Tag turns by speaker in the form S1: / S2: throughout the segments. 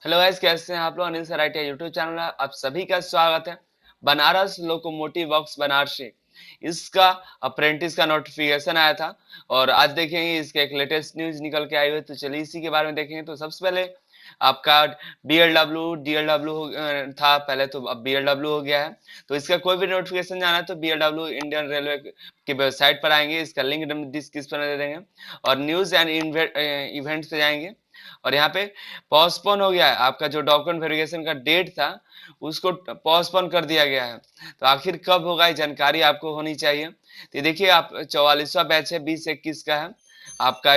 S1: Hello guys, कैसे हैं आप लोग। Anil sir IT YouTube channel में आप सभी का स्वागत है। बनारस लोकोमोटिव वर्क्स बनारसी, इसका अप्रेंटिस का नोटिफिकेशन आया था और आज देखेंगे इसके एक लेटेस्ट न्यूज निकल के आई हुई है। तो चलिए इसी के बारे में देखेंगे। तो सबसे पहले आपका बीएलडब्ल्यू डीएलडब्ल्यू था पहले, तो अब बीएलडब्ल्यू हो गया है। तो इसका कोई भी नोटिफिकेशन जाना है तो बीएलडब्ल्यू इंडियन रेलवे की वेबसाइट पर आएंगे, इसका लिंक डिस्क्रिप्शन में दे देंगे और न्यूज एंड इवेंट्स पे जाएंगे और यहाँ पे पोस्टपोन हो गया है। आपका जो डॉक्यूमेंट वेरिफिकेशन का डेट था उसको पोस्टपोन कर दिया गया है। तो आखिर कब होगा ये जानकारी आपको होनी चाहिए। तो देखिए, आप 44वां बैच है, 2021 का है आपका।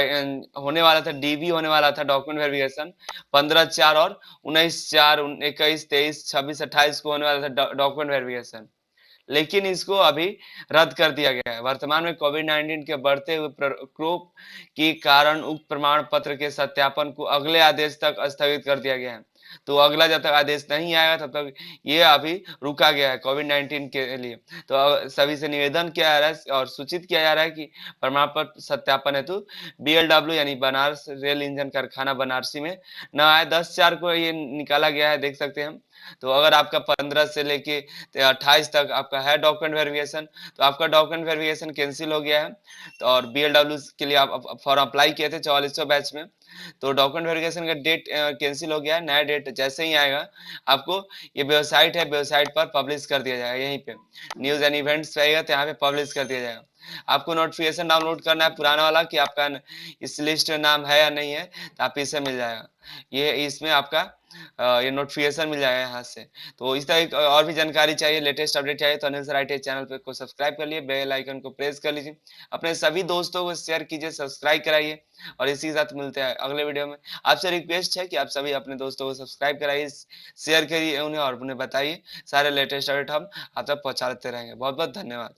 S1: होने वाला था डीवी, होने वाला था डॉक्यूमेंट वेरिफिकेशन 15/4 और 19/4, 21, 23, 26, 28 को होने वाला था डॉक्यूमेंट वेरिफिकेशन, लेकिन इसको अभी रद्द कर दिया गया है। वर्तमान में कोविड-19 के बढ़ते हुए प्रकोप के कारण उक्त प्रमाण पत्र के सत्यापन को अगले आदेश तक स्थगित कर दिया गया है। तो अगला जब तक आदेश नहीं आएगा तब तक ये अभी रुका गया है कोविड-19 के लिए। तो सभी से निवेदन किया जा रहा है और सूचित किया जा रहा है कि प्रमाण पत्र सत्यापन हेतु बीएलडब्ल्यू यानी बनारस रेल इंजन कारखाना बनारसी में न आए। 10/4 को ये निकाला गया है, देख सकते हैं हम। तो अगर आपका 15 से लेके 28 तक आपका है डॉक्यूमेंट वेरिफिकेशन, तो आपका डॉक्यूमेंट वेरिफिकेशन कैंसिल हो गया है। तो और बीएलडब्ल्यू के लिए आप फॉर्म अप्लाई किए थे 44वां बैच में, तो डॉक्यूमेंट वेरिफिकेशन का डेट कैंसिल हो गया है। नया डेट जैसे ही आएगा आपको ये वेबसाइट है, वेबसाइट पर पब्लिश कर दिया जाएगा। यहीं पे न्यूज एंड इवेंट्स रहेगा तो यहाँ पे पब्लिश कर दिया जाएगा। आपको नोटिफिकेशन डाउनलोड करना है पुराना वाला कि आपका इस लिस्ट में नाम है या नहीं है, तो आप इसे मिल जाएगा। ये इसमें आपका ये नोटिफिकेशन मिल जाएगा यहाँ से। तो इस तरह की और भी जानकारी चाहिए, लेटेस्ट अपडेट चाहिए तो अनिल सर आईटी चैनल पे को सब्सक्राइब कर लिए, बेल आइकन को प्रेस कर लीजिए, अपने सभी दोस्तों को शेयर कीजिए, सब्सक्राइब कराइए। और इसी के साथ मिलते हैं अगले वीडियो में। आपसे रिक्वेस्ट है कि आप सभी अपने दोस्तों को सब्सक्राइब कराइए, शेयर करिए उन्हें और उन्हें बताइए। सारे लेटेस्ट अपडेट हम आप तक पहुंचाते रहेंगे। बहुत बहुत धन्यवाद।